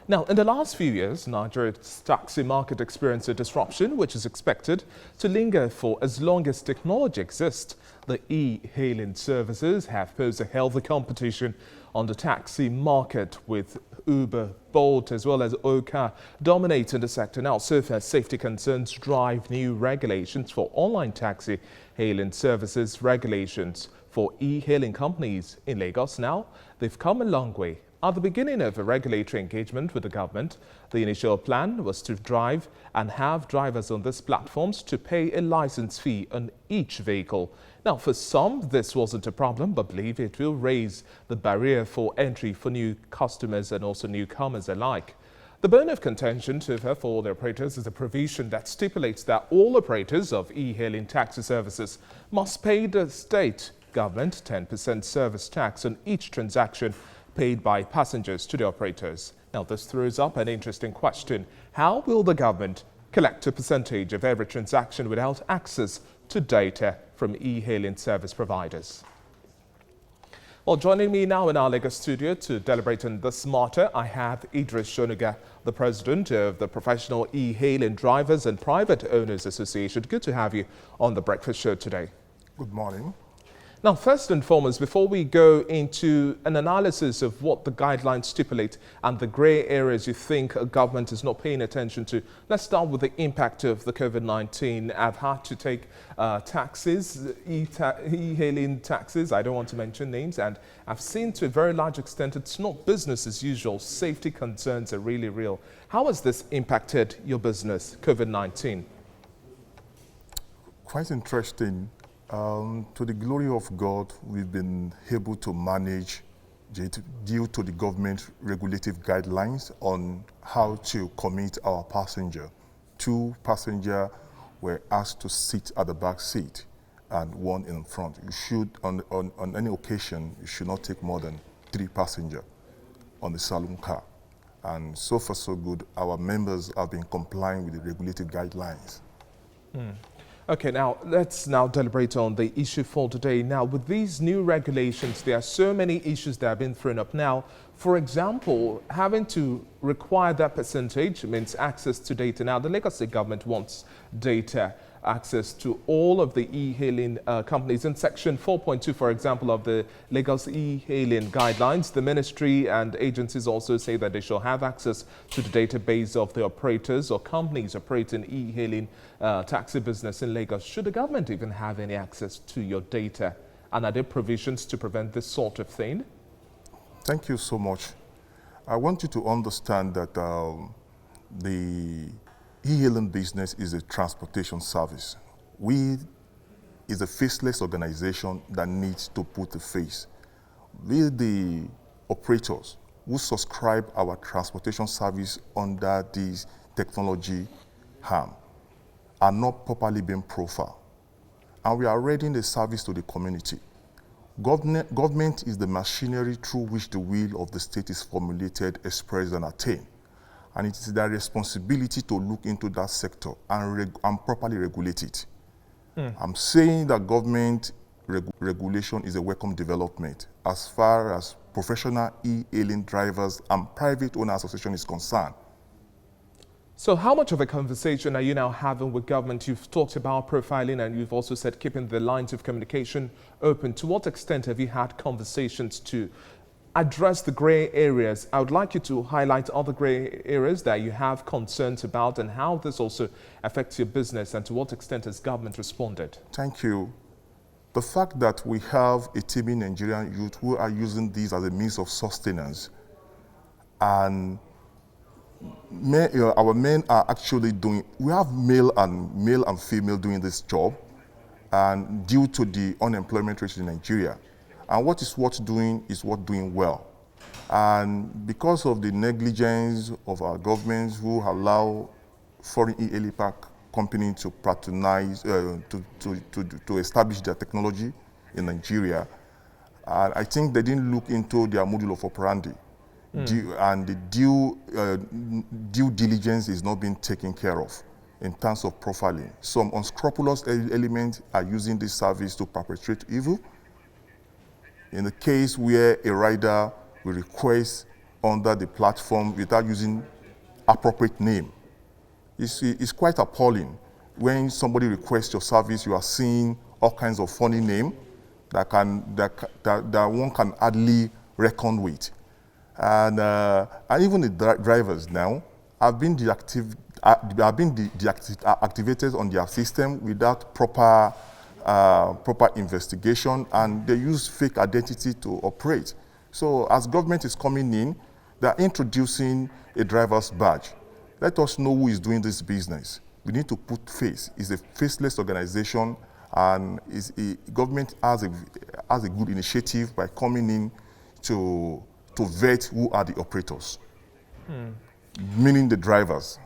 Now, in the last few years, Nigeria's taxi market experienced a disruption which is expected to linger for as long as technology exists. The e-hailing services have posed a healthy competition on the taxi market, with Uber, Bolt as well as Oka dominating the sector. Now, so far, safety concerns drive new regulations for online taxi hailing services. Regulations for e-hailing companies in Lagos now, they've come a long way. At the beginning of a regulatory engagement with the government, the initial plan was to drive and have drivers on these platforms to pay a license fee on each vehicle. Now, for some, this wasn't a problem, but believe it will raise the barrier for entry for new customers and also newcomers alike. The bone of contention for the operators is a provision that stipulates that all operators of e-hailing taxi services must pay the state government 10% service tax on each transaction paid by passengers to the operators. Now, this throws up an interesting question. How will the government collect a percentage of every transaction without access to data from e-hailing service providers? Well, joining me now in our Lagos studio to deliberate on this matter, I have Idris Shonuga, the president of the Professional E-Hailing Drivers and Private Owners Association. Good to have you on the Breakfast Show today. Good morning. Now, first and foremost, before we go into an analysis of what the guidelines stipulate and the grey areas you think a government is not paying attention to, let's start with the impact of the COVID-19. I've had to take taxis, e-hailing taxis, I don't want to mention names, and I've seen to a very large extent it's not business as usual. Safety concerns are really real. How has this impacted your business, COVID-19? Quite interesting. To the glory of God, we've been able to manage due to the government regulative guidelines on how to commit our passenger. 2 passengers were asked to sit at the back seat and 1 in front. You should, on any occasion, you should not take more than 3 passengers on the saloon car. And so far so good, our members have been complying with the regulative guidelines. Okay, now let's now deliberate on the issue for today. Now, with these new regulations, there are so many issues that have been thrown up now. For example, having to require that percentage means access to data. Now, the Lagos State government wants data access to all of the e-hailing companies. In Section 4.2, for example, of the Lagos e-hailing guidelines, the ministry and agencies also say that they shall have access to the database of the operators or companies operating e-hailing taxi business in Lagos. Should the government even have any access to your data? And are there provisions to prevent this sort of thing? Thank you so much. I want you to understand that the e-hailing business is a transportation service. We is a faceless organization that needs to put a face. We, the operators who subscribe our transportation service under this technology arm, are not properly being profiled. And we are readying the service to the community. Government is the machinery through which the will of the state is formulated, expressed, and attained. And it is their responsibility to look into that sector and properly regulate it. I'm saying that government regulation is a welcome development as far as professional e-hailing drivers and private owner association is concerned. So how much of a conversation are you now having with government? You've talked about profiling and you've also said keeping the lines of communication open. To what extent have you had conversations to address the grey areas? I would like you to highlight other grey areas that you have concerns about and how this also affects your business, and to what extent has government responded? Thank you. The fact that we have a teeming Nigerian youth who are using these as a means of sustenance, and our men are actually doing, we have male and female doing this job, and due to the unemployment rate in Nigeria. And what is worth doing is worth doing well. And because of the negligence of our governments who allow foreign e-hailing companies to patronize, to establish their technology in Nigeria, I think they didn't look into their module of operandi. And the due diligence is not being taken care of in terms of profiling. Some unscrupulous elements are using this service to perpetrate evil. In the case where a rider will request under the platform without using appropriate name. It's quite appalling. When somebody requests your service, you are seeing all kinds of funny names that one can hardly reckon with. And even the drivers now have been deactivated on their system without proper investigation, and they use fake identity to operate. So as government is coming in, they're introducing a driver's badge. Let us know who is doing this business. We need to put face. It's a faceless organization, and government has a good initiative by coming in to vet who are the operators, meaning the drivers.